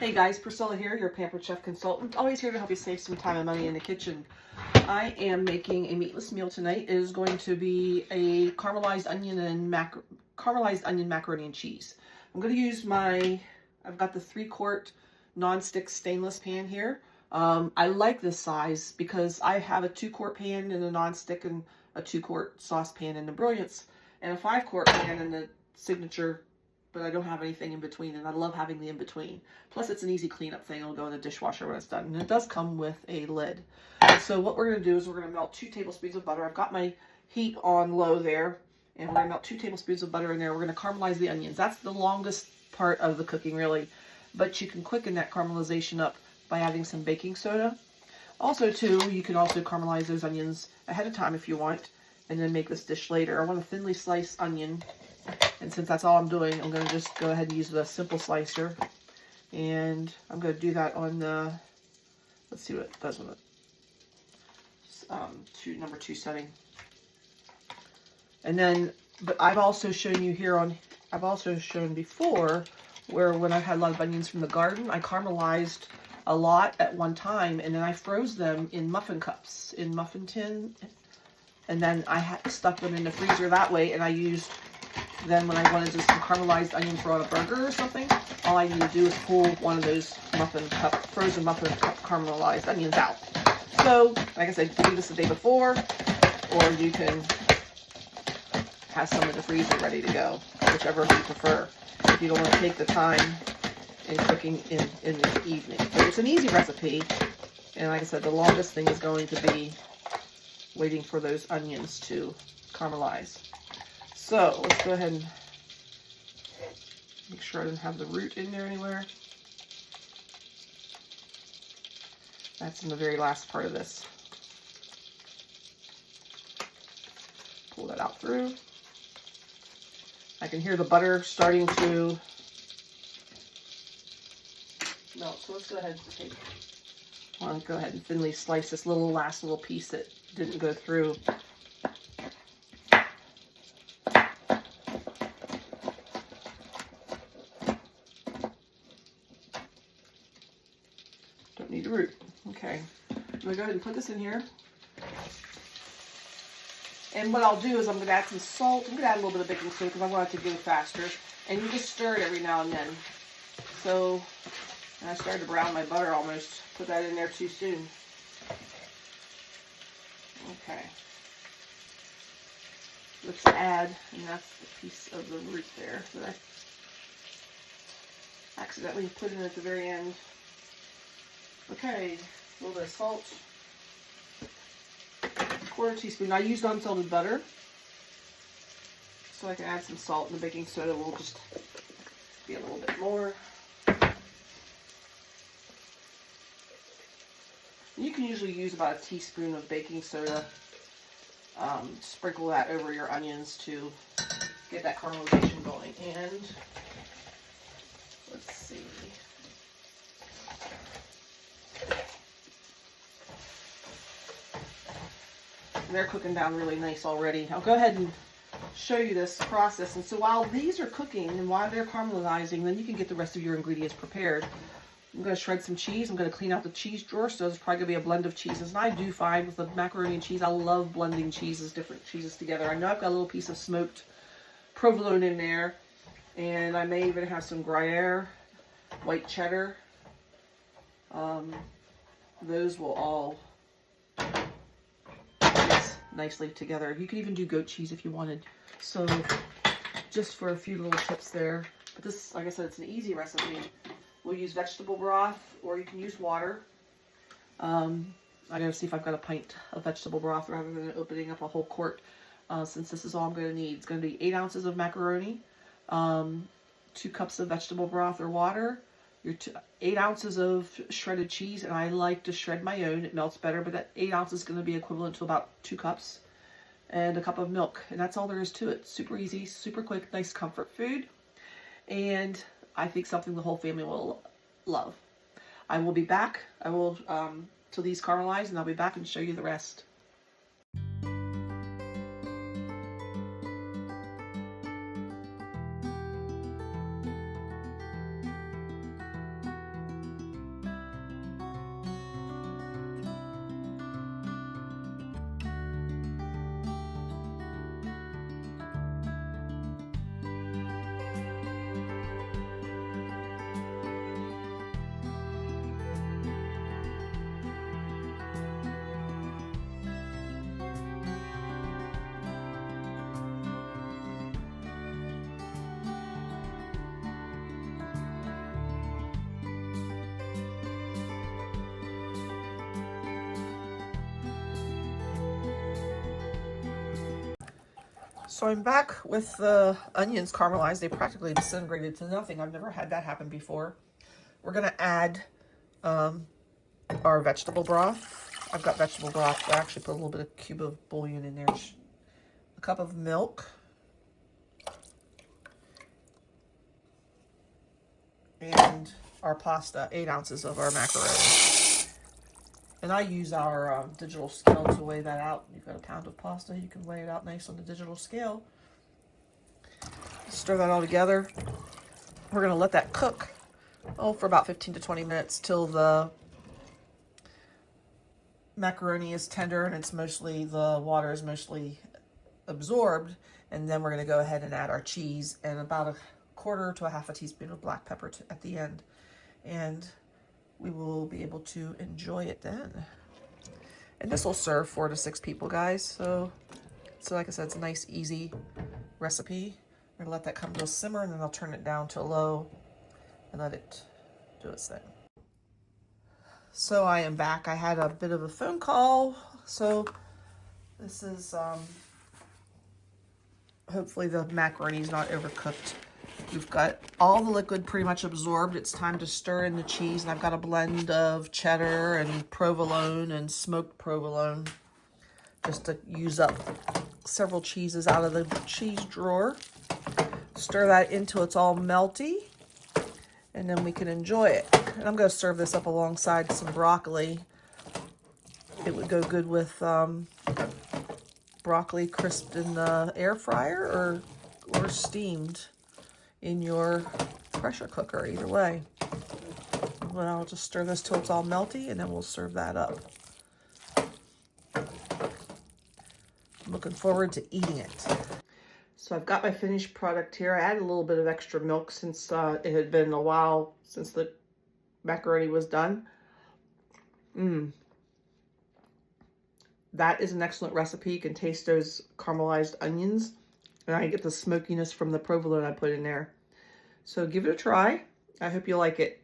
Hey guys, Priscilla here, your Pampered Chef Consultant. Always here to help you save some time and money in the kitchen. I am making a meatless meal tonight. It is going to be a caramelized onion macaroni and cheese. I'm going to use I've got the 3-quart non-stick stainless pan here. I like this size because I have a 2-quart pan in the non-stick and a 2-quart saucepan in the Brilliance and a 5-quart pan in the Signature, but I don't have anything in between, and I love having the in-between. Plus, it's an easy cleanup thing. It'll go in the dishwasher when it's done, and it does come with a lid. So what we're going to do is we're going to melt 2 tablespoons of butter. I've got my heat on low there, and we're going to melt 2 tablespoons of butter in there. We're going to caramelize the onions. That's the longest part of the cooking, really, but you can quicken that caramelization up by adding some baking soda. Also, too, you can also caramelize those onions ahead of time if you want, and then make this dish later. I want a thinly sliced onion. And since that's all I'm doing, I'm going to just go ahead and use the simple slicer. And I'm going to do that on the, let's see what it does with it, number 2 setting. And then, but I've also shown you here I've also shown before where when I had a lot of onions from the garden, I caramelized a lot at one time, and then I froze them in muffin cups, in muffin tin. And then I stuck them in the freezer that way, and I used... Then when I wanted just some caramelized onion for on a burger or something, all I need to do is pull one of those frozen muffin cup caramelized onions out. So, like I said, do this the day before, or you can have some in the freezer ready to go, whichever you prefer, if you don't want to take the time in cooking in the evening. But it's an easy recipe, and like I said, the longest thing is going to be waiting for those onions to caramelize. So let's go ahead and make sure I didn't have the root in there anywhere. That's in the very last part of this. Pull that out through. I can hear the butter starting to melt. So let's go ahead and thinly slice this last little piece that didn't go through. Don't need the root. Okay. I'm going to go ahead and put this in here. And what I'll do is I'm going to add some salt. I'm going to add a little bit of baking soda because I want it to go faster. And you just stir it every now and then. So, and I started to brown my butter almost. Put that in there too soon. Okay. Let's add, and that's the piece of the root there that I accidentally put in at the very end. Okay, a little bit of salt, 1/4 teaspoon. I used unsalted butter, so I can add some salt, and the baking soda will just be a little bit more. You can usually use about a teaspoon of baking soda. Sprinkle that over your onions to get that caramelization going. And let's see. They're cooking down really nice already. I'll go ahead and show you this process. And so while these are cooking and while they're caramelizing, then you can get the rest of your ingredients prepared. I'm going to shred some cheese. I'm going to clean out the cheese drawer, so there's probably going to be a blend of cheeses. And I do find with the macaroni and cheese, I love blending different cheeses together. I know I've got a little piece of smoked provolone in there, and I may even have some Gruyere, white cheddar. Those will all mix nicely together. You can even do goat cheese if you wanted. So just for a few little tips there. But this, like I said, it's an easy recipe. We'll use vegetable broth, or you can use water. I gotta see if I've got a pint of vegetable broth rather than opening up a whole quart, since this is all I'm gonna need. It's gonna be 8 ounces of macaroni, 2 cups of vegetable broth or water, your 8 ounces of shredded cheese, and I like to shred my own. It melts better, but that 8 ounces is gonna be equivalent to about 2 cups, and a cup of milk, and that's all there is to it. Super easy, super quick, nice comfort food, and I think something the whole family will love. I will be back. I will, till these caramelize, and I'll be back and show you the rest. So I'm back with the onions caramelized. They practically disintegrated to nothing. I've never had that happen before. We're going to add our vegetable broth. I've got vegetable broth. I actually put a little bit of cube of bouillon in there. A cup of milk. And our pasta, 8 ounces of our macaroni. And I use our digital scale to weigh that out. You've got a pound of pasta, you can weigh it out nice on the digital scale. Stir that all together. We're going to let that cook, for about 15 to 20 minutes till the macaroni is tender and the water is mostly absorbed. And then we're going to go ahead and add our cheese and about a quarter to a half a teaspoon of black pepper at the end. And we will be able to enjoy it then. And this will serve 4 to 6 people, guys. So like I said, it's a nice, easy recipe. We're gonna let that come to a simmer, and then I'll turn it down to low and let it do its thing. So I am back. I had a bit of a phone call. So this is, hopefully the macaroni is not overcooked. We've got all the liquid pretty much absorbed. It's time to stir in the cheese, and I've got a blend of cheddar and provolone and smoked provolone just to use up several cheeses out of the cheese drawer. Stir that until it's all melty, and then we can enjoy it. And I'm going to serve this up alongside some broccoli. It would go good with broccoli crisped in the air fryer or steamed in your pressure cooker, either way. Well, I'll just stir this till it's all melty, and then we'll serve that up. I'm looking forward to eating it. So I've got my finished product here. I added a little bit of extra milk since it had been a while since the macaroni was done. That is an excellent recipe. You can taste those caramelized onions. And I get the smokiness from the provolone I put in there. So give it a try. I hope you like it.